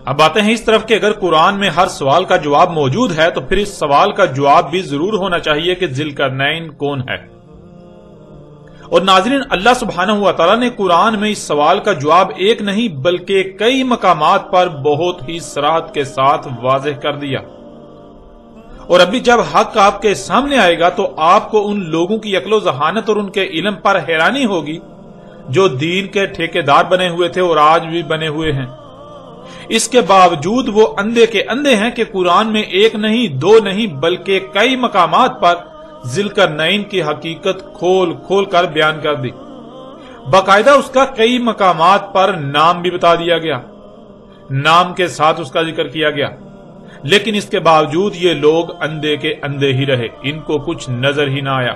اب آتے ہیں اس طرف کہ اگر قرآن میں ہر سوال کا جواب موجود ہے تو پھر اس سوال کا جواب بھی ضرور ہونا چاہیے کہ ذی القرنین کون ہے۔ اور ناظرین، اللہ سبحانہ و تعالیٰ نے قرآن میں اس سوال کا جواب ایک نہیں بلکہ کئی مقامات پر بہت ہی صراحت کے ساتھ واضح کر دیا۔ اور ابھی جب حق آپ کے سامنے آئے گا تو آپ کو ان لوگوں کی عقل و ذہانت اور ان کے علم پر حیرانی ہوگی جو دین کے ٹھیکیدار بنے ہوئے تھے اور آج بھی بنے ہوئے ہیں۔ اس کے باوجود وہ اندھے کے اندھے ہیں کہ قرآن میں ایک نہیں دو نہیں بلکہ کئی مقامات پر ذی القرنین کی حقیقت کھول کھول کر بیان کر دی۔ باقاعدہ اس کا کئی مقامات پر نام بھی بتا دیا گیا، نام کے ساتھ اس کا ذکر کیا گیا، لیکن اس کے باوجود یہ لوگ اندھے کے اندھے ہی رہے، ان کو کچھ نظر ہی نہ آیا۔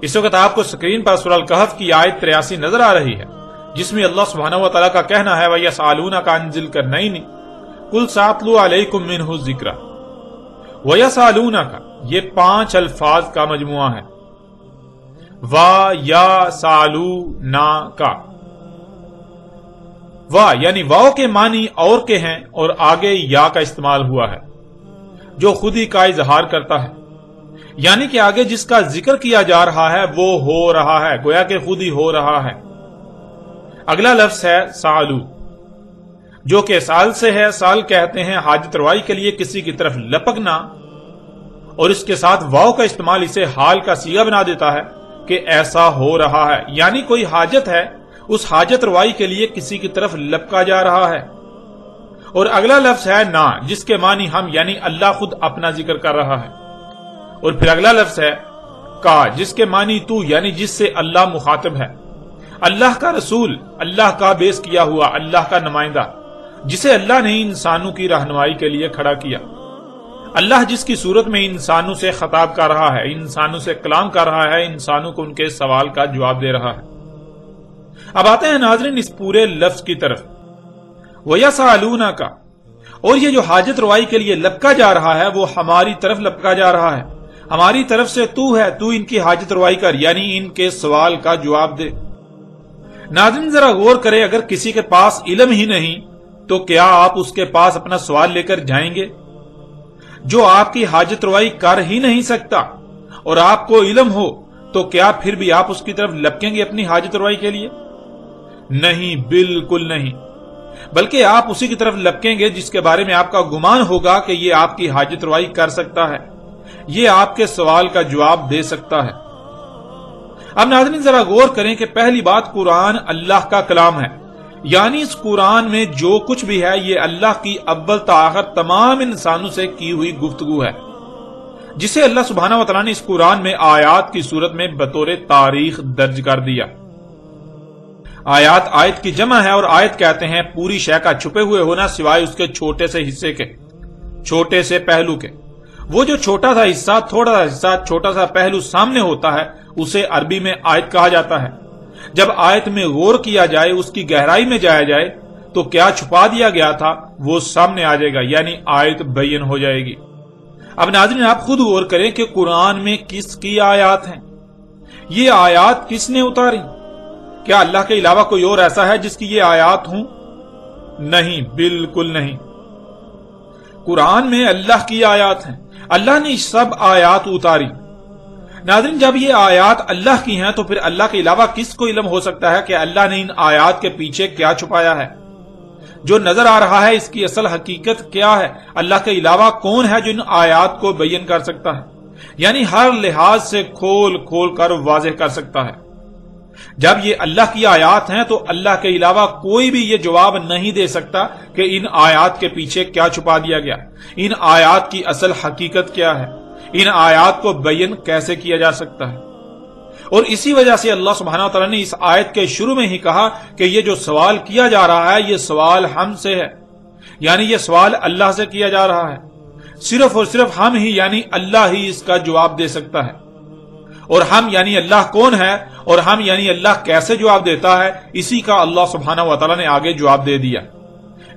اس وقت آپ کو سکرین پر سورہ الکہف کی آیت 83 نظر آ رہی ہے، جس میں اللہ سبحانہ و تعالیٰ کا کہنا ہے وَيَسْأَلُونَكَ عَنْ ذِي الْقَرْنَيْنِ قُلْ سَأَتْلُو عَلَيْكُم مِّنْهُ ذِكْرًا۔ وَيَسْأَلُونَكَ یہ 5 الفاظ کا مجموعہ ہے۔ وَيَسْأَلُونَكَ، وا یعنی واو کے معنی اور کے ہیں اور آگے یا کا استعمال ہوا ہے جو خود ہی کا اظہار کرتا ہے، یعنی کہ آگے جس کا ذکر کیا جا رہا ہے وہ ہو رہا ہے، گویا کہ خود ہی ہو رہا ہے۔ اگلا لفظ ہے سالو، جو کہ سال سے ہے۔ سال کہتے ہیں حاجت روائی کے لیے کسی کی طرف لپکنا، اور اس کے ساتھ واو کا استعمال اسے حال کا صیغہ بنا دیتا ہے کہ ایسا ہو رہا ہے، یعنی کوئی حاجت ہے، اس حاجت روائی کے لیے کسی کی طرف لپکا جا رہا ہے۔ اور اگلا لفظ ہے نا، جس کے معنی ہم یعنی اللہ خود اپنا ذکر کر رہا ہے۔ اور پھر اگلا لفظ ہے کا، جس کے معنی تو یعنی جس سے اللہ مخاطب ہے، اللہ کا رسول، اللہ کا بیعث کیا ہوا، اللہ کا نمائندہ، جسے اللہ نے انسانوں کی رہنمائی کے لیے کھڑا کیا۔ اللہ جس کی صورت میں انسانوں سے خطاب کر رہا ہے، انسانوں سے کلام کر رہا ہے، انسانوں کو ان کے سوال کا جواب دے رہا ہے۔ اب آتے ہیں ناظرین اس پورے لفظ کی طرف، وَيَسْأَلُونَكَ، اور یہ جو حاجت روائی کے لیے لپکا جا رہا ہے وہ ہماری طرف لپکا جا رہا ہے، ہماری طرف سے تو ہے، تو ان کی حاجت روائی کر، یعنی ان کے سوال کا جواب دے۔ ناظرین ذرا غور کرے، اگر کسی کے پاس علم ہی نہیں تو کیا آپ اس کے پاس اپنا سوال لے کر جائیں گے؟ جو آپ کی حاجت روائی کر ہی نہیں سکتا اور آپ کو علم ہو تو کیا پھر بھی آپ اس کی طرف لپکیں گے اپنی حاجت روائی کے لیے؟ نہیں، بالکل نہیں، بلکہ آپ اسی کی طرف لپکیں گے جس کے بارے میں آپ کا گمان ہوگا کہ یہ آپ کی حاجت روائی کر سکتا ہے، یہ آپ کے سوال کا جواب دے سکتا ہے۔ اب ناظرین ذرا غور کریں کہ پہلی بات، قرآن اللہ کا کلام ہے، یعنی اس قرآن میں جو کچھ بھی ہے یہ اللہ کی اول تا آخر تمام انسانوں سے کی ہوئی گفتگو ہے، جسے اللہ سبحانہ و تعالیٰ نے اس قرآن میں آیات کی صورت میں بطور تاریخ درج کر دیا۔ آیت کی جمع ہے، اور آیت کہتے ہیں پوری شے کا چھپے ہوئے ہونا سوائے اس کے چھوٹے سے حصے کے، چھوٹے سے پہلو کے۔ وہ جو چھوٹا سا حصہ، تھوڑا سا حصہ، چھوٹا سا پہلو سامنے ہوتا ہے اسے عربی میں آیت کہا جاتا ہے۔ جب آیت میں غور کیا جائے، اس کی گہرائی میں جایا جائے تو کیا چھپا دیا گیا تھا وہ سامنے آ جائے گا، یعنی آیت بیان ہو جائے گی۔ اب ناظرین آپ خود غور کریں کہ قرآن میں کس کی آیات ہیں، یہ آیات کس نے اتاری؟ کیا اللہ کے علاوہ کوئی اور ایسا ہے جس کی یہ آیات ہوں؟ نہیں، بالکل نہیں۔ قرآن میں اللہ کی آیات ہیں، اللہ نے سب آیات اتاری۔ ناظرین جب یہ آیات اللہ کی ہیں تو پھر اللہ کے علاوہ کس کو علم ہو سکتا ہے کہ اللہ نے ان آیات کے پیچھے کیا چھپایا ہے؟ جو نظر آ رہا ہے اس کی اصل حقیقت کیا ہے؟ اللہ کے علاوہ کون ہے جو ان آیات کو بیان کر سکتا ہے، یعنی ہر لحاظ سے کھول کھول کر واضح کر سکتا ہے؟ جب یہ اللہ کی آیات ہیں تو اللہ کے علاوہ کوئی بھی یہ جواب نہیں دے سکتا کہ ان آیات کے پیچھے کیا چھپا دیا گیا، ان آیات کی اصل حقیقت کیا ہے، ان آیات کو بیان کیسے کیا جا سکتا ہے۔ اور اسی وجہ سے اللہ سبحانہ وتعالی نے اس آیت کے شروع میں ہی کہا کہ یہ جو سوال کیا جا رہا ہے یہ سوال ہم سے ہے، یعنی یہ سوال اللہ سے کیا جا رہا ہے، صرف اور صرف ہم ہی یعنی اللہ ہی اس کا جواب دے سکتا ہے۔ اور ہم یعنی اللہ کون ہے اور ہم یعنی اللہ کیسے جواب دیتا ہے، اسی کا اللہ سبحانہ وتعالی نے آگے جواب دے دیا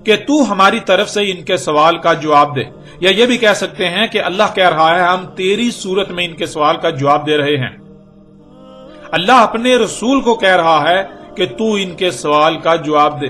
کہ تو ہماری طرف سے ان کے سوال کا جواب دے، یا یہ بھی کہہ سکتے ہیں کہ اللہ کہہ رہا ہے ہم تیری صورت میں ان کے سوال کا جواب دے رہے ہیں۔ اللہ اپنے رسول کو کہہ رہا ہے کہ تو ان کے سوال کا جواب دے۔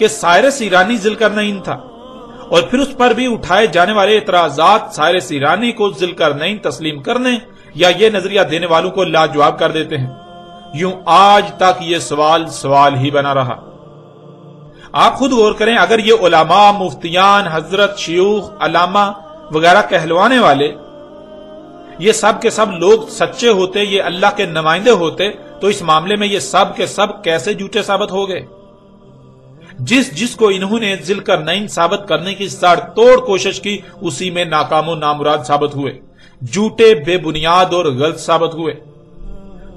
کہ سائرس ایرانی ذوالقرنین تھا، اور پھر اس پر بھی اٹھائے جانے والے اعتراضات سائرس ایرانی کو ذوالقرنین تسلیم کرنے یا یہ نظریہ دینے والوں کو لاجواب کر دیتے ہیں۔ یوں آج تک یہ سوال ہی بنا رہا۔ آپ خود غور کریں، اگر یہ علماء، مفتیان، حضرت، شیوخ، علامہ وغیرہ کہلوانے والے یہ سب کے سب لوگ سچے ہوتے، یہ اللہ کے نمائندے ہوتے، تو اس معاملے میں یہ سب کے سب کیسے جھوٹے ثابت ہو گئے؟ جس کو انہوں نے ذوالقرنین ثابت کرنے کی ساڑ توڑ کوشش کی، اسی میں ناکام و نامراد ثابت ہوئے، جھوٹے، بے بنیاد اور غلط ثابت ہوئے۔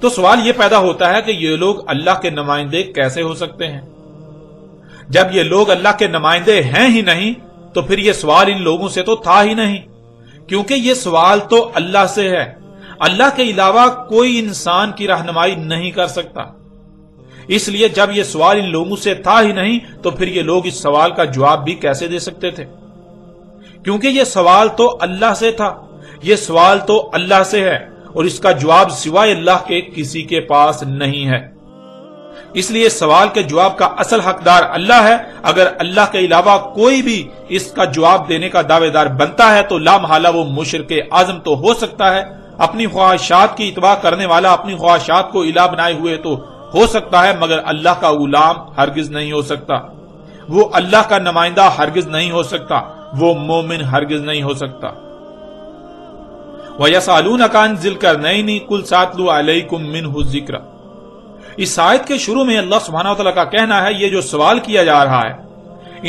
تو سوال یہ پیدا ہوتا ہے کہ یہ لوگ اللہ کے نمائندے کیسے ہو سکتے ہیں؟ جب یہ لوگ اللہ کے نمائندے ہیں ہی نہیں تو پھر یہ سوال ان لوگوں سے تو تھا ہی نہیں، کیونکہ یہ سوال تو اللہ سے ہے۔ اللہ کے علاوہ کوئی انسان کی رہنمائی نہیں کر سکتا۔ اس لیے جب یہ سوال ان لوگوں سے تھا ہی نہیں تو پھر یہ لوگ اس سوال کا جواب بھی کیسے دے سکتے تھے؟ کیونکہ یہ سوال تو اللہ سے تھا، یہ سوال تو اللہ سے ہے، اور اس کا جواب سوائے اللہ کے کسی کے پاس نہیں ہے۔ اس لیے سوال کے جواب کا اصل حقدار اللہ ہے۔ اگر اللہ کے علاوہ کوئی بھی اس کا جواب دینے کا دعوے دار بنتا ہے تو لا محالہ وہ مشرک اعظم تو ہو سکتا ہے، اپنی خواہشات کی اتباع کرنے والا اپنی خواہشات کو الہ بنائے ہوئے تو ہو سکتا ہے، مگر اللہ کا غلام ہرگز نہیں ہو سکتا، وہ اللہ کا نمائندہ ہرگز نہیں ہو سکتا، وہ مومن ہرگز نہیں ہو سکتا۔ وَيَسْأَلُونَكَ عَنِ ذِي الْقَرْنَيْنِ قُلْ سَأَتْلُو عَلَيْكُم مِّنْهُ الذِّكْرَ۔ اس آیت کے شروع میں اللہ سبحانہ وتعالی کا کہنا ہے، یہ جو سوال کیا جا رہا ہے،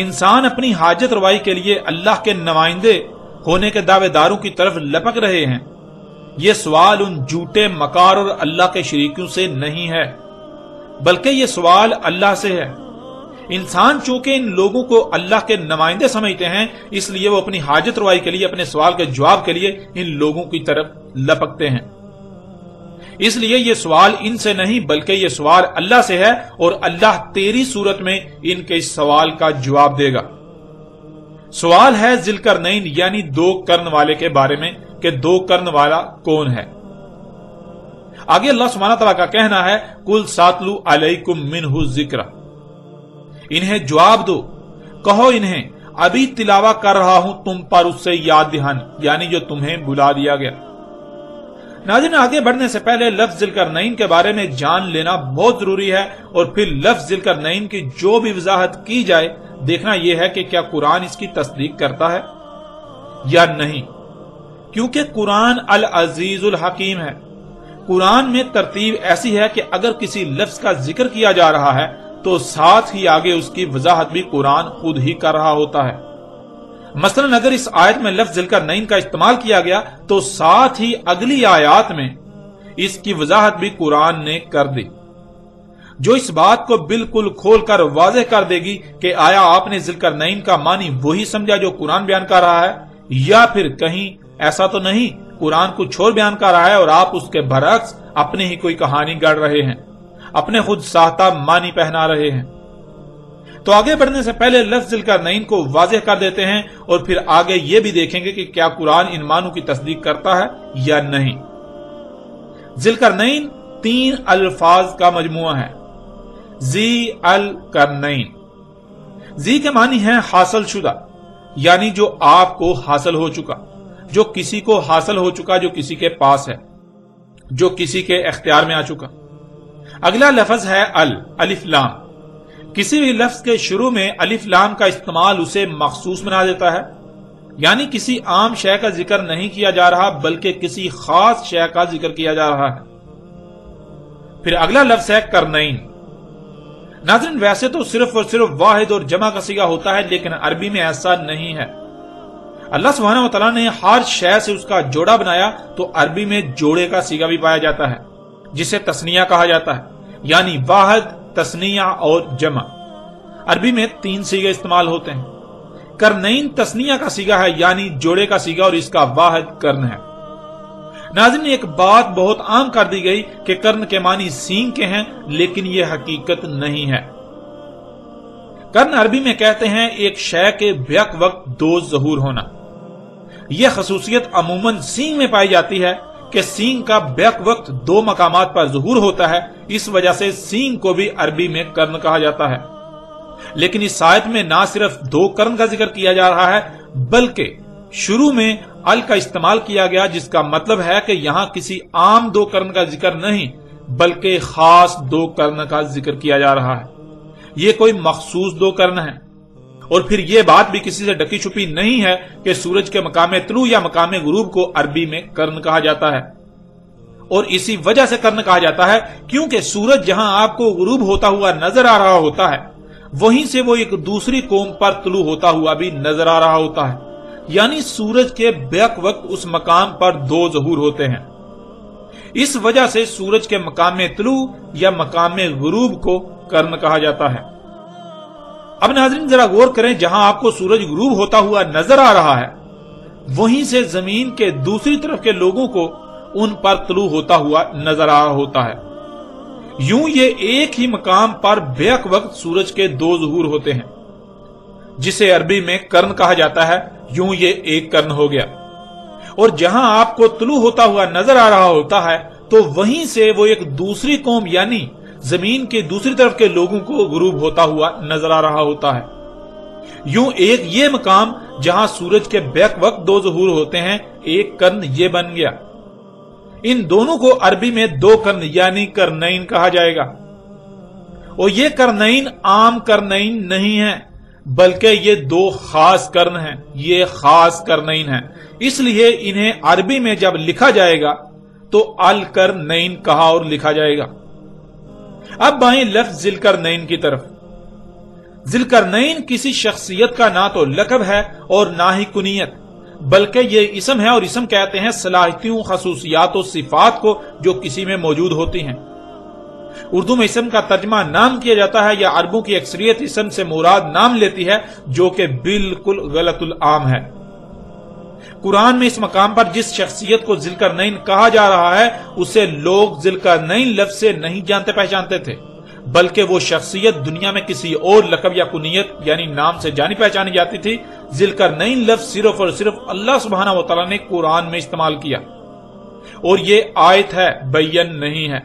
انسان اپنی حاجت روائی کے لیے اللہ کے نمائندے ہونے کے دعوے داروں کی طرف لپک رہے ہیں۔ یہ سوال ان جھوٹے مکار اور اللہ کے شریکوں سے نہیں ہے، بلکہ یہ سوال اللہ سے ہے۔ انسان چونکہ ان لوگوں کو اللہ کے نمائندے سمجھتے ہیں، اس لیے وہ اپنی حاجت روائی کے لیے، اپنے سوال کے جواب کے لیے ان لوگوں کی طرف لپکتے ہیں۔ اس لیے یہ سوال ان سے نہیں بلکہ یہ سوال اللہ سے ہے، اور اللہ تیری صورت میں ان کے اس سوال کا جواب دے گا۔ سوال ہے ذوالقرنین یعنی دو کرن والے کے بارے میں کہ دو کرن والا کون ہے۔ آگے اللہ سبحانہ تعالیٰ کا کہنا ہے، قُلْ سَأَتْلُو عَلَيْكُم مِّنْهُ الذِّكْرَ۔ انہیں جواب دو، کہو انہیں ابھی تلاوہ کر رہا ہوں تم پر اس سے یاد دہانی، یعنی جو تمہیں بلا دیا گیا۔ ناظرین، آگے بڑھنے سے پہلے لفظ ذوالقرنین کے بارے میں جان لینا بہت ضروری ہے، اور پھر لفظ ذوالقرنین کی جو بھی وضاحت کی جائے دیکھنا یہ ہے کہ کیا قرآن اس کی تصدیق کرتا ہے یا نہیں، کیونکہ قرآن العزیز الحکیم ہے۔ قرآن میں ترتیب ایسی ہے کہ اگر کسی لفظ کا ذکر کیا جا رہا ہے تو ساتھ ہی آگے اس کی وضاحت بھی قرآن خود ہی کر رہا ہوتا ہے۔ مثلا اگر اس آیت میں لفظ ذوالقرنین کا استعمال کیا گیا تو ساتھ ہی اگلی آیات میں اس کی وضاحت بھی قرآن نے کر دی، جو اس بات کو بالکل کھول کر واضح کر دے گی کہ آیا آپ نے ذوالقرنین کا معنی وہی سمجھا جو قرآن بیان کر رہا ہے، یا پھر کہیں ایسا تو نہیں قرآن کچھ اور بیان کر رہا ہے اور آپ اس کے برعکس اپنے ہی کوئی کہانی گڑھ رہے ہیں، اپنے خود ساختہ معنی پہنا رہے ہیں۔ تو آگے بڑھنے سے پہلے لفظ ذوالقرنین کو واضح کر دیتے ہیں، اور پھر آگے یہ بھی دیکھیں گے کہ کیا قرآن ان معنوں کی تصدیق کرتا ہے یا نہیں۔ ذوالقرنین 3 الفاظ کا مجموعہ ہے۔ ذی القرنین، ذی کے معنی ہے حاصل شدہ، یعنی جو آپ کو حاصل ہو چکا، جو کسی کو حاصل ہو چکا، جو کسی کے پاس ہے، جو کسی کے اختیار میں آ چکا۔ اگلا لفظ ہے الف لام۔ کسی بھی لفظ کے شروع میں الف لام کا استعمال اسے مخصوص بنا دیتا ہے، یعنی کسی عام شے کا ذکر نہیں کیا جا رہا بلکہ کسی خاص شے کا ذکر کیا جا رہا ہے۔ پھر اگلا لفظ ہے کرنین۔ ناظرین، ویسے تو صرف اور صرف واحد اور جمع کا صیغہ ہوتا ہے، لیکن عربی میں ایسا نہیں ہے۔ اللہ سبحانہ و تعالیٰ نے ہر شے سے اس کا جوڑا بنایا، تو عربی میں جوڑے کا صیغہ بھی پایا جاتا ہے جسے تثنیہ کہا جاتا ہے، یعنی واحد، تثنیہ اور جمع۔ عربی میں 3 صیغے استعمال ہوتے ہیں۔ کرنین تثنیہ کا صیغہ ہے، یعنی جوڑے کا صیغہ، اور اس کا واحد کرن ہے۔ ناظرین، ایک بات بہت عام کر دی گئی کہ کرن کے معنی سینگ کے ہیں، لیکن یہ حقیقت نہیں ہے۔ کرن عربی میں کہتے ہیں ایک شے کے بیک وقت 2 ظہور ہونا۔ یہ خصوصیت عموماً سینگ میں پائی جاتی ہے کہ سینگ کا بیک وقت 2 مقامات پر ظہور ہوتا ہے، اس وجہ سے سینگ کو بھی عربی میں کرن کہا جاتا ہے۔ لیکن اس آیت میں نہ صرف 2 قرن کا ذکر کیا جا رہا ہے بلکہ شروع میں ال کا استعمال کیا گیا، جس کا مطلب ہے کہ یہاں کسی عام 2 قرن کا ذکر نہیں بلکہ خاص 2 قرن کا ذکر کیا جا رہا ہے۔ یہ کوئی مخصوص 2 قرن ہے، اور پھر یہ بات بھی کسی سے ڈکی چھپی نہیں ہے کہ سورج کے مقام طلوع یا مقام غروب کو عربی میں قرن کہا جاتا ہے، اور اسی وجہ سے قرن کہا جاتا ہے کیونکہ سورج جہاں آپ کو غروب ہوتا ہوا نظر آ رہا ہوتا ہے وہیں سے وہ ایک دوسری قوم پر طلوع ہوتا ہوا بھی نظر آ رہا ہوتا ہے، یعنی سورج کے بیک وقت اس مقام پر 2 ظہور ہوتے ہیں۔ اس وجہ سے سورج کے مقام طلوع یا مقام غروب کو قرن کہا جاتا ہے۔ اب ناظرین ذرا غور کریں، جہاں آپ کو سورج غروب ہوتا ہوا نظر آ رہا ہے وہیں سے زمین کے دوسری طرف کے لوگوں کو ان پر طلوع ہوتا ہوا نظر آ رہا ہوتا ہے۔ یوں یہ ایک ہی مقام پر بیک وقت سورج کے 2 ظہور ہوتے ہیں، جسے عربی میں قرن کہا جاتا ہے۔ یوں یہ ایک قرن ہو گیا، اور جہاں آپ کو طلوع ہوتا ہوا نظر آ رہا ہوتا ہے تو وہیں سے وہ ایک دوسری قوم یعنی زمین کے دوسری طرف کے لوگوں کو غروب ہوتا ہوا نظر آ رہا ہوتا ہے۔ یوں ایک یہ مقام جہاں سورج کے بیک وقت 2 ظہور ہوتے ہیں، ایک قرن یہ بن گیا۔ ان دونوں کو عربی میں 2 قرن یعنی قرنین کہا جائے گا، اور یہ قرنین عام قرنین نہیں ہیں بلکہ یہ 2 خاص قرن ہیں، یہ خاص قرنین ہیں، اس لیے انہیں عربی میں جب لکھا جائے گا تو القرنین کہا اور لکھا جائے گا۔ اب آئیں لفظ ذی القرنین کی طرف۔ ذی القرنین کسی شخصیت کا نہ تو لقب ہے اور نہ ہی کنیت، بلکہ یہ اسم ہے، اور اسم کہتے ہیں صلاحیتوں، خصوصیات و صفات کو جو کسی میں موجود ہوتی ہیں۔ اردو میں اسم کا ترجمہ نام کیا جاتا ہے، یا عربوں کی اکثریت اسم سے مراد نام لیتی ہے، جو کہ بالکل غلط العام ہے۔ قرآن میں اس مقام پر جس شخصیت کو ذی القرنین کہا جا رہا ہے اسے لوگ ذی القرنین لفظ سے نہیں جانتے پہچانتے تھے، بلکہ وہ شخصیت دنیا میں کسی اور لقب یا کنیت یعنی نام سے جانی پہچانی جاتی تھی۔ ذی القرنین لفظ صرف اور صرف اللہ سبحانہ و تعالیٰ نے قرآن میں استعمال کیا، اور یہ آیت ہے، بیان نہیں ہے۔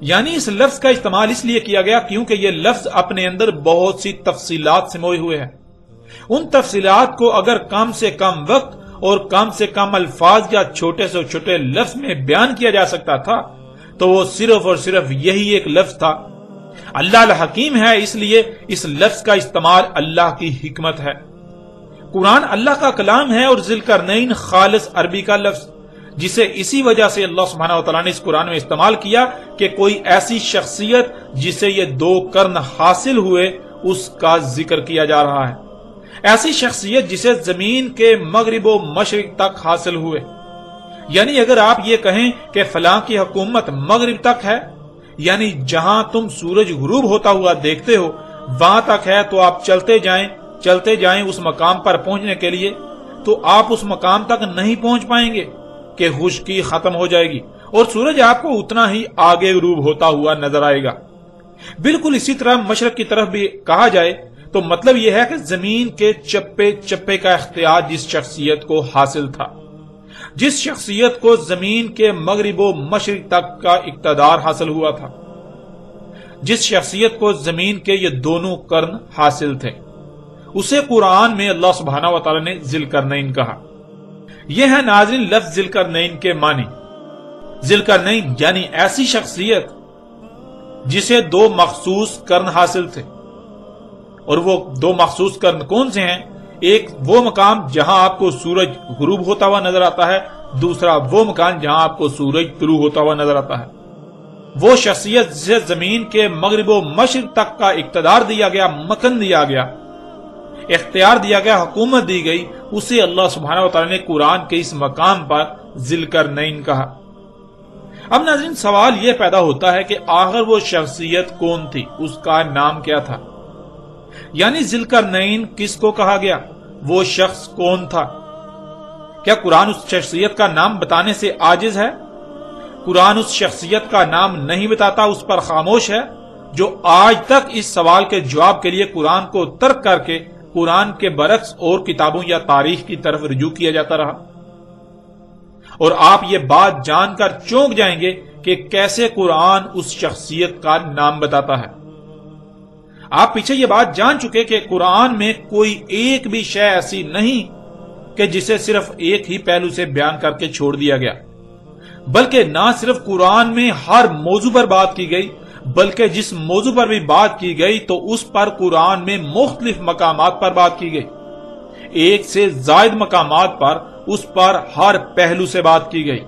یعنی اس لفظ کا استعمال اس لیے کیا گیا کیونکہ یہ لفظ اپنے اندر بہت سی تفصیلات سموئے ہوئے ہیں۔ ان تفصیلات کو اگر کم سے کم وقت اور کم سے کم الفاظ یا چھوٹے سے چھوٹے لفظ میں بیان کیا جا سکتا تھا تو وہ صرف اور صرف یہی ایک لفظ تھا۔ اللہ الحکیم ہے، اس لیے اس لفظ کا استعمال اللہ کی حکمت ہے۔ قرآن اللہ کا کلام ہے، اور ذی القرنین خالص عربی کا لفظ، جسے اسی وجہ سے اللہ سبحانہ وتعالیٰ نے اس قرآن میں استعمال کیا کہ کوئی ایسی شخصیت جسے یہ 2 قرن حاصل ہوئے اس کا ذکر کیا جا رہا ہے، ایسی شخصیت جسے زمین کے مغرب و مشرق تک حاصل ہوئے۔ یعنی اگر آپ یہ کہیں کہ فلاں کی حکومت مغرب تک ہے، یعنی جہاں تم سورج غروب ہوتا ہوا دیکھتے ہو وہاں تک ہے، تو آپ چلتے جائیں اس مقام پر پہنچنے کے لیے، تو آپ اس مقام تک نہیں پہنچ پائیں گے کہ خشکی ختم ہو جائے گی اور سورج آپ کو اتنا ہی آگے غروب ہوتا ہوا نظر آئے گا۔ بالکل اسی طرح مشرق کی طرف بھی کہا جائے تو مطلب یہ ہے کہ زمین کے چپے چپے کا اختیار جس شخصیت کو حاصل تھا، جس شخصیت کو زمین کے مغرب و مشرق تک کا اقتدار حاصل ہوا تھا، جس شخصیت کو زمین کے یہ دونوں قرن حاصل تھے، اسے قرآن میں اللہ سبحانہ و تعالی نے ذی القرنین کہا۔ یہ ہے ناظرین لفظ ذی القرنین کے معنی۔ ذی القرنین یعنی ایسی شخصیت جسے 2 مخصوص قرن حاصل تھے، اور وہ 2 مخصوص قرن کون سے ہیں؟ ایک وہ مقام جہاں آپ کو سورج غروب ہوتا ہوا نظر آتا ہے، دوسرا وہ مقام جہاں آپ کو سورج طلوع ہوتا ہوا نظر آتا ہے۔ وہ شخصیت جسے زمین کے مغرب و مشرق تک کا اقتدار دیا گیا، مکن دیا گیا، اختیار دیا گیا، حکومت دی گئی، اسے اللہ سبحانہ و تعالی نے قرآن کے اس مقام پر ذی القرنین کہا۔ اب ناظرین سوال یہ پیدا ہوتا ہے کہ آخر وہ شخصیت کون تھی، اس کا نام کیا تھا؟ یعنی ذی القرنین کس کو کہا گیا، وہ شخص کون تھا؟ کیا قرآن اس شخصیت کا نام بتانے سے عاجز ہے؟ قرآن اس شخصیت کا نام نہیں بتاتا، اس پر خاموش ہے، جو آج تک اس سوال کے جواب کے لیے قرآن کو ترک کر کے قرآن کے برعکس اور کتابوں یا تاریخ کی طرف رجوع کیا جاتا رہا۔ اور آپ یہ بات جان کر چونک جائیں گے کہ کیسے قرآن اس شخصیت کا نام بتاتا ہے۔ آپ پیچھے یہ بات جان چکے کہ قرآن میں کوئی ایک بھی شے ایسی نہیں کہ جسے صرف ایک ہی پہلو سے بیان کر کے چھوڑ دیا گیا، بلکہ نہ صرف قرآن میں ہر موضوع پر بات کی گئی، بلکہ جس موضوع پر بھی بات کی گئی تو اس پر قرآن میں مختلف مقامات پر بات کی گئی، ایک سے زائد مقامات پر اس پر ہر پہلو سے بات کی گئی۔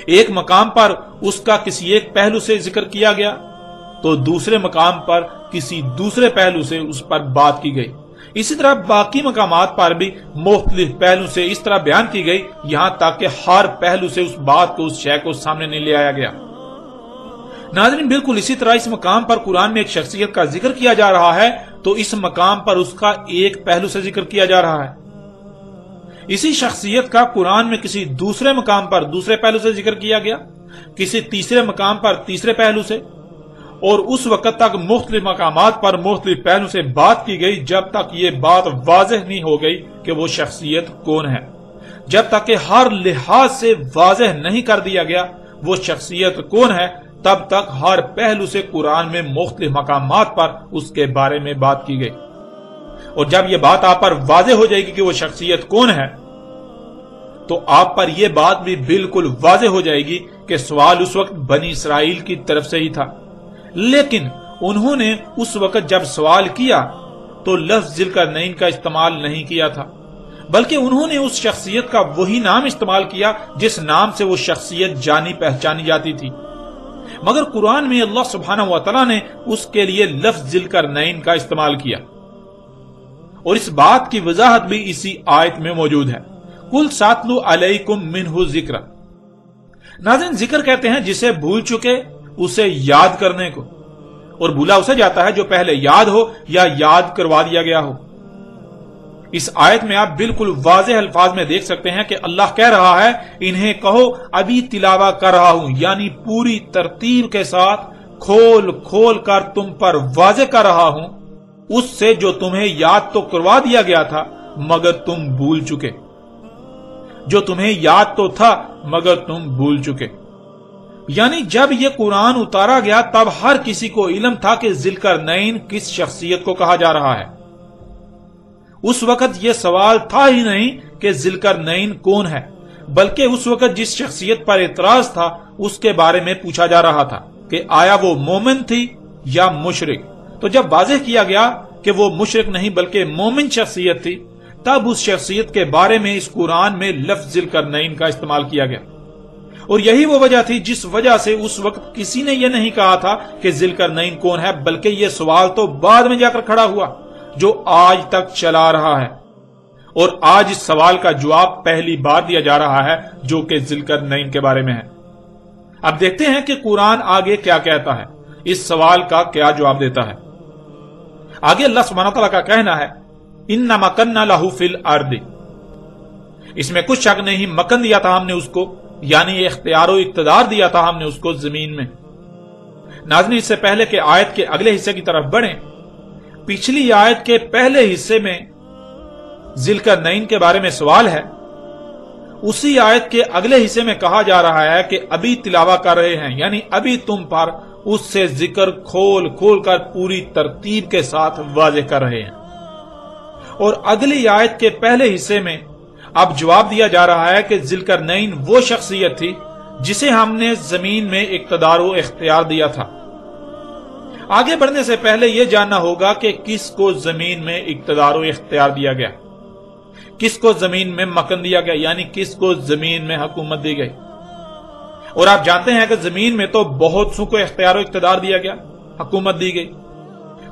ایک مقام پر اس کا کسی ایک پہلو سے ذکر کیا گیا تو دوسرے مقام پر کسی دوسرے پہلو سے اس پر بات کی گئی، اسی طرح باقی مقامات پر بھی مختلف پہلو سے اس طرح بیان کی گئی، یہاں تک کہ ہر پہلو سے اس بات کو، اس شے کو سامنے نہیں لے آیا گیا۔ ناظرین، بالکل اسی طرح اس مقام پر قرآن میں ایک شخصیت کا ذکر کیا جا رہا ہے تو اس مقام پر اس کا ایک پہلو سے ذکر کیا جا رہا ہے۔ اسی شخصیت کا قرآن میں کسی دوسرے مقام پر دوسرے پہلو سے ذکر کیا گیا، کسی تیسرے مقام پر تیسرے پہلو سے، اور اس وقت تک مختلف مقامات پر مختلف پہلو سے بات کی گئی جب تک یہ بات واضح نہیں ہو گئی کہ وہ شخصیت کون ہے، جب تک کہ ہر لحاظ سے واضح نہیں کر دیا گیا وہ شخصیت کون ہے، تب تک ہر پہلو سے قرآن میں مختلف مقامات پر اس کے بارے میں بات کی گئی۔ اور جب یہ بات آپ پر واضح ہو جائے گی کہ وہ شخصیت کون ہے تو آپ پر یہ بات بھی بالکل واضح ہو جائے گی کہ سوال اس وقت بنی اسرائیل کی طرف سے ہی تھا، لیکن انہوں نے اس وقت جب سوال کیا تو لفظ ذوالقرنین کا استعمال نہیں کیا تھا، بلکہ انہوں نے اس شخصیت کا وہی نام استعمال کیا جس نام سے وہ شخصیت جانی پہچانی جاتی تھی، مگر قرآن میں اللہ سبحانہ وتعالی نے اس کے لیے لفظ ذوالقرنین کا استعمال کیا، اور اس بات کی وضاحت بھی اسی آیت میں موجود ہے۔ قُلْ سَأَتْلُو عَلَيْكُمْ مِنْهُ ذِکْرًا۔ ناظرین، ذکر کہتے ہیں جسے بھول چکے اسے یاد کرنے کو، اور بھولا اسے جاتا ہے جو پہلے یاد ہو یا یاد کروا دیا گیا ہو۔ اس آیت میں آپ بالکل واضح الفاظ میں دیکھ سکتے ہیں کہ اللہ کہہ رہا ہے انہیں کہو ابھی تلاوہ کر رہا ہوں، یعنی پوری ترتیب کے ساتھ کھول کھول کر تم پر واضح کر رہا ہوں اس سے جو تمہیں یاد تو کروا دیا گیا تھا مگر تم بھول چکے، جو تمہیں یاد تو تھا مگر تم بھول چکے۔ یعنی جب یہ قرآن اتارا گیا تب ہر کسی کو علم تھا کہ ذوالقرنین کس شخصیت کو کہا جا رہا ہے۔ اس وقت یہ سوال تھا ہی نہیں کہ ذوالقرنین کون ہے، بلکہ اس وقت جس شخصیت پر اعتراض تھا اس کے بارے میں پوچھا جا رہا تھا کہ آیا وہ مومن تھی یا مشرک۔ تو جب واضح کیا گیا کہ وہ مشرک نہیں بلکہ مومن شخصیت تھی، تب اس شخصیت کے بارے میں اس قرآن میں لفظ ذوالقرنین کا استعمال کیا گیا، اور یہی وہ وجہ تھی جس وجہ سے اس وقت کسی نے یہ نہیں کہا تھا کہ ذوالقرنین کون ہے، بلکہ یہ سوال تو بعد میں جا کر کھڑا ہوا جو آج تک چلا رہا ہے، اور آج اس سوال کا جواب پہلی بار دیا جا رہا ہے جو کہ ذوالقرنین کے بارے میں ہے۔ اب دیکھتے ہیں کہ قرآن آگے کیا کہتا ہے، اس سوال کا کیا جواب دیتا ہے۔ آگے اللہ سبحانہ تعالیٰ کا کہنا ہے اِنَّ مَكَنَّا لَهُ فِي الْأَرْضِ، اس میں کچھ شک نہیں مکن دیا تھا ہم نے اس کو، یعنی اختیار و اقتدار دیا تھا ہم نے اس کو زمین میں۔ ناظرین، اس سے پہلے کہ آیت کے اگلے حصے کی طرف بڑھیں، پچھلی آیت کے پہلے حصے میں ذوالقرنین کے بارے میں سوال ہے، اسی آیت کے اگلے حصے میں کہا جا رہا ہے کہ ابھی تلاوہ کر رہے ہیں، یعنی ابھی تم پر اس سے ذکر کھول کھول کر پوری ترتیب کے ساتھ واضح کر رہے ہیں۔ اور اگلی آیت کے پہلے حصے میں اب جواب دیا جا رہا ہے کہ ذوالقرنین وہ شخصیت تھی جسے ہم نے زمین میں اقتدار و اختیار دیا تھا۔ آگے بڑھنے سے پہلے یہ جاننا ہوگا کہ کس کو زمین میں اقتدار و اختیار دیا گیا، کس کو زمین میں مکن دیا گیا، یعنی کس کو زمین میں حکومت دی گئی۔ اور آپ جانتے ہیں کہ زمین میں تو بہت سو کو اختیار و اقتدار دیا گیا، حکومت دی گئی،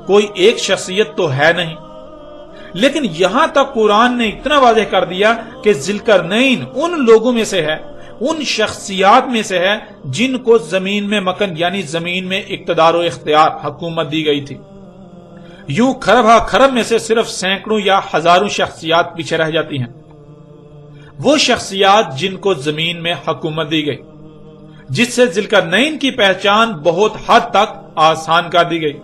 کوئی ایک شخصیت تو ہے نہیں، لیکن یہاں تک قرآن نے اتنا واضح کر دیا کہ ذوالقرنین ان لوگوں میں سے ہے، ان شخصیات میں سے ہے جن کو زمین میں مکن یعنی زمین میں اقتدار و اختیار حکومت دی گئی تھی۔ یوں کھرب ہا کھرب میں سے صرف سینکڑوں یا ہزاروں شخصیات پیچھے رہ جاتی ہیں، وہ شخصیات جن کو زمین میں حکومت دی گئی، جس سے ذوالقرنین کی پہچان بہت حد تک آسان کر دی گئی۔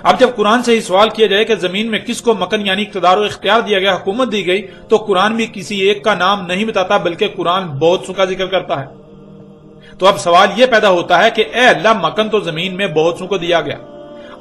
اب جب قرآن سے ہی سوال کیا جائے کہ زمین میں کس کو مکن یعنی اقتدار و اختیار دیا گیا، حکومت دی گئی، تو قرآن بھی کسی ایک کا نام نہیں بتاتا بلکہ قرآن بہت سو کا ذکر کرتا ہے۔ تو اب سوال یہ پیدا ہوتا ہے کہ اے اللہ، مکن تو زمین میں بہت سو کو دیا گیا،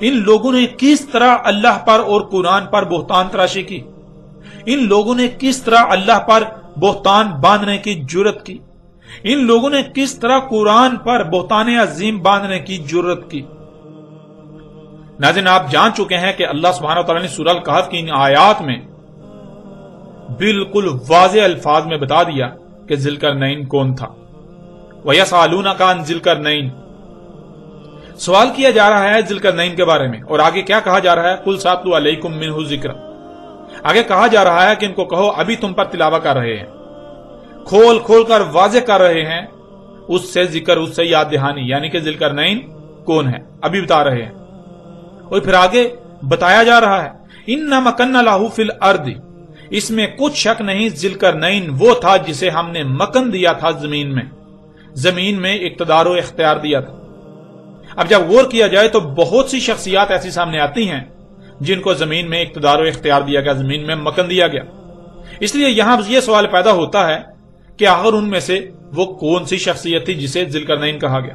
ان لوگوں نے کس طرح اللہ پر اور قرآن پر بہتان تراشی کی، ان لوگوں نے کس طرح اللہ پر بہتان باندھنے کی جرت کی، ان لوگوں نے کس طرح قرآن پر بہتان عظیم باندھنے کی جرت کی۔ ناظرین، آپ جان چکے ہیں کہ اللہ سبحانہ وتعالی نے سورہ الکہف کی ان آیات میں بالکل واضح الفاظ میں بتا دیا کہ ذی القرنین کون تھا۔ وَيَسْأَلُونَكَ عَنْ ذِي الْقَرْنَيْنِ، سوال کیا جا رہا ہے ذی القرنین کے بارے میں، اور آگے کیا کہا جا رہا ہے؟ قُلْ سَأَتْلُو عَلَيْكُم مِّنْهُ ذِکْرًا، آگے کہا جا رہا ہے کہ ان کو کہو ابھی تم پر تلاوت کر رہے ہیں، کھول کھول کر واضح کر رہے ہیں اس سے ذکر، اس سے یاد دہانی، یعنی کہ ذی القرنین کون ہے ابھی بتا رہے ہیں۔ اور پھر آگے بتایا جا رہا ہے اِنَّا مَكَنَّا لَهُ فِي الْأَرْضِ، اس میں کچھ شک نہیں ذی القرنین وہ تھا جسے ہم نے مکن دیا تھا زمین میں اقتدار و اختیار دیا تھا۔ اب جب غور کیا جائے تو بہت سی شخصیات ایسی سامنے آتی ہیں جن کو زمین میں اقتدار و اختیار دیا گیا، زمین میں مکن دیا گیا۔ اس لیے یہاں یہ سوال پیدا ہوتا ہے کہ آخر ان میں سے وہ کون سی شخصیت تھی جسے ذی القرنین کہا گیا؟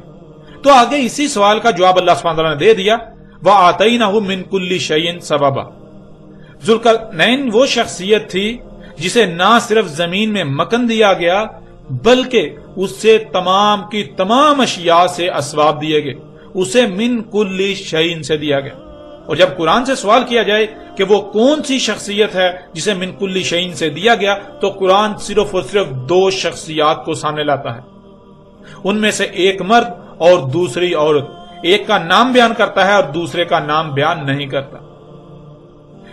تو آگے اسی سوال کا جواب اللہ سبحانہ وتعالی نے دے دیا، وَآتَيْنَهُ مِن كُلِّ شَيْءٍ سَبَبًا، ذی القرنین وہ شخصیت تھی جسے نہ صرف زمین میں مکن دیا گیا بلکہ اس سے تمام کی تمام اشیاء سے اسباب دیے گئے، اسے من کل شیء سے دیا گیا۔ اور جب قرآن سے سوال کیا جائے کہ وہ کون سی شخصیت ہے جسے من کل شیء سے دیا گیا، تو قرآن صرف اور صرف دو شخصیات کو سامنے لاتا ہے، ان میں سے ایک مرد اور دوسری عورت، ایک کا نام بیان کرتا ہے اور دوسرے کا نام بیان نہیں کرتا۔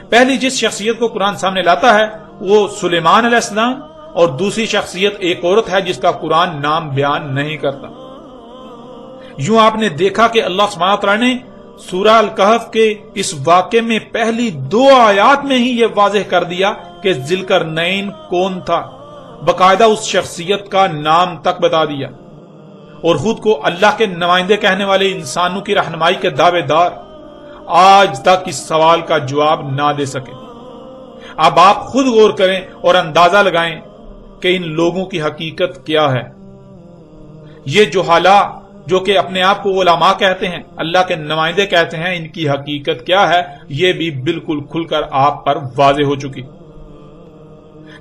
پہلی جس شخصیت کو قرآن سامنے لاتا ہے وہ سلیمان علیہ السلام، اور دوسری شخصیت ایک عورت ہے جس کا قرآن نام بیان نہیں کرتا۔ یوں آپ نے دیکھا کہ اللہ سبحانہ وتعالی نے سورہ الکہف کے اس واقعے میں پہلی 2 آیات میں ہی یہ واضح کر دیا کہ ذی القرنین کون تھا، باقاعدہ اس شخصیت کا نام تک بتا دیا، اور خود کو اللہ کے نمائندے کہنے والے انسانوں کی رہنمائی کے دعوے دار آج تک اس سوال کا جواب نہ دے سکے۔ اب آپ خود غور کریں اور اندازہ لگائیں کہ ان لوگوں کی حقیقت کیا ہے۔ یہ جہالا جو کہ اپنے آپ کو علماء کہتے ہیں، اللہ کے نمائندے کہتے ہیں، ان کی حقیقت کیا ہے یہ بھی بالکل کھل کر آپ پر واضح ہو چکی۔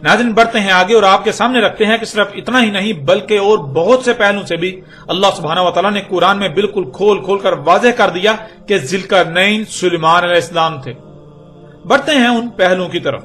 ناظرین، بڑھتے ہیں آگے اور آپ کے سامنے رکھتے ہیں کہ صرف اتنا ہی نہیں بلکہ اور بہت سے پہلوں سے بھی اللہ سبحانہ وتعالی نے قرآن میں بالکل کھول کھول کر واضح کر دیا کہ ذی القرنین سلیمان علیہ السلام تھے۔ بڑھتے ہیں ان پہلوں کی طرف۔